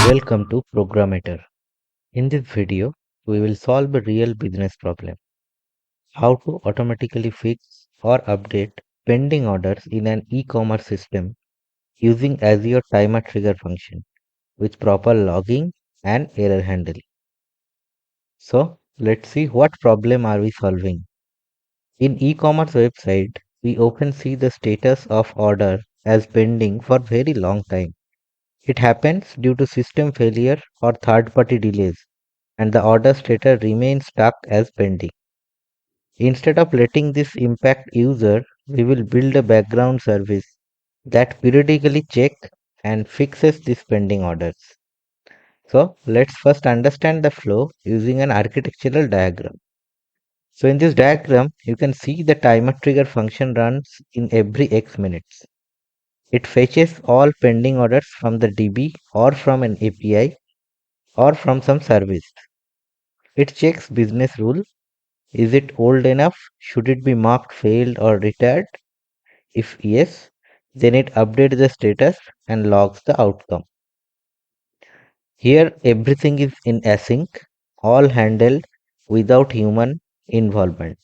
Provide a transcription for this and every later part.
Welcome to Programator. In this video, we will solve a real business problem. How to automatically fix or update pending orders in an e-commerce system using Azure Timer Trigger Function with proper logging and error handling. So, let's see what problem are we solving. In e-commerce website, we often see the status of order as pending for very long time. It happens due to system failure or third-party delays, and the order status remains stuck as pending. Instead of letting this impact user, we will build a background service that periodically check and fixes these pending orders. So let's first understand the flow using an architectural diagram. So in this diagram, you can see the timer trigger function runs in every X minutes. It fetches all pending orders from the DB or from an API or from some service. It checks business rule. Is it old enough? Should it be marked failed or retired? If yes, then it updates the status and logs the outcome. Here, everything is in async, all handled without human involvement.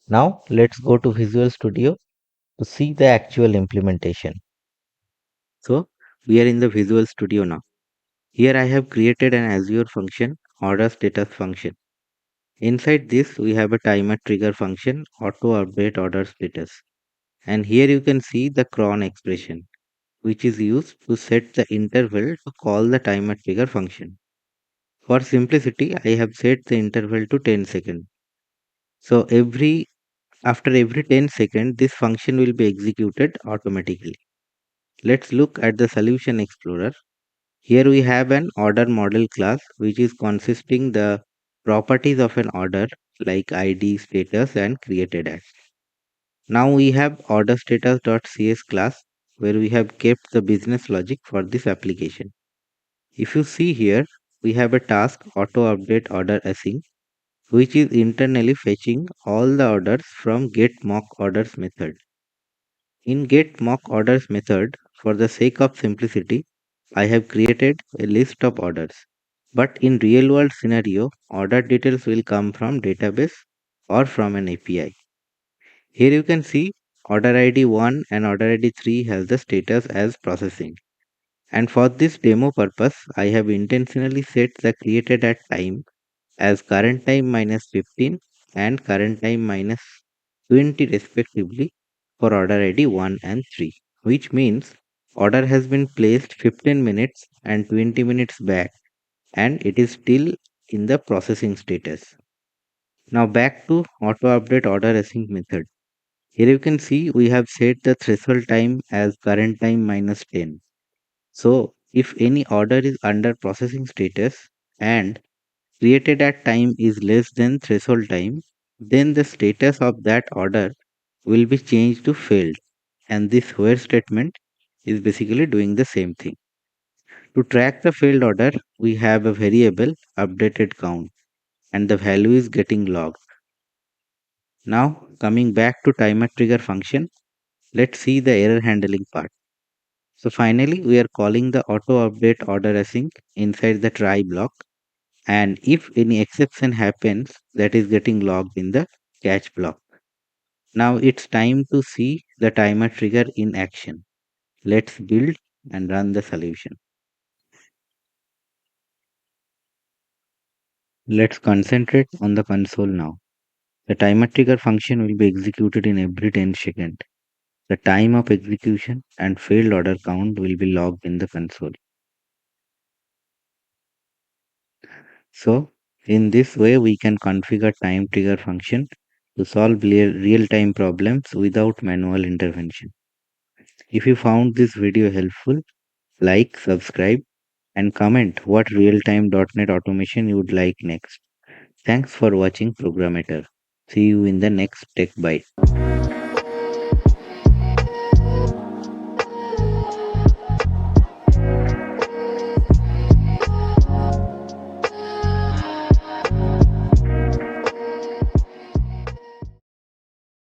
Now, let's go to Visual Studio to see the actual implementation. So, we are in the Visual Studio now. Here I have created an Azure function, order status function. Inside this, we have a timer trigger function, auto update order status. And here you can see the cron expression, which is used to set the interval to call the timer trigger function. For simplicity, I have set the interval to 10 seconds. So after every 10 seconds, this function will be executed automatically. Let's look at the solution explorer. Here we have an order model class, which is consisting the properties of an order like ID, status, and created at. Now we have order status.cs class where we have kept the business logic for this application. If you see here, we have a task auto update order async, which is internally fetching all the orders from get mock orders method. In get mock orders method, for the sake of simplicity, I have created a list of orders. But in real world scenario, order details will come from database or from an API. Here you can see order ID 1 and order ID 3 has the status as processing. And for this demo purpose, I have intentionally set the created at time as current time minus 15 and current time minus 20 respectively for order ID 1 and 3, which means order has been placed 15 minutes and 20 minutes back and it is still in the processing status. Now back to auto update order async method. Here you can see we have set the threshold time as current time minus 10. So if any order is under processing status and created at time is less than threshold time, then the status of that order will be changed to failed. And this where statement is basically doing the same thing. To track the failed order, we have a variable updated count and the value is getting logged. Now coming back to timer trigger function, let's see the error handling part. So finally, we are calling the auto update order async inside the try block. And if any exception happens, that is getting logged in the catch block. Now it's time to see the timer trigger in action. Let's build and run the solution. Let's concentrate on the console now. The timer trigger function will be executed in every 10 seconds. The time of execution and failed order count will be logged in the console. So in this way, we can configure time trigger function to solve real-time problems without manual intervention. If you found this video helpful, like, subscribe, and comment what real-time .NET automation you would like next. Thanks for watching Programator. See you in the next Tech Bite.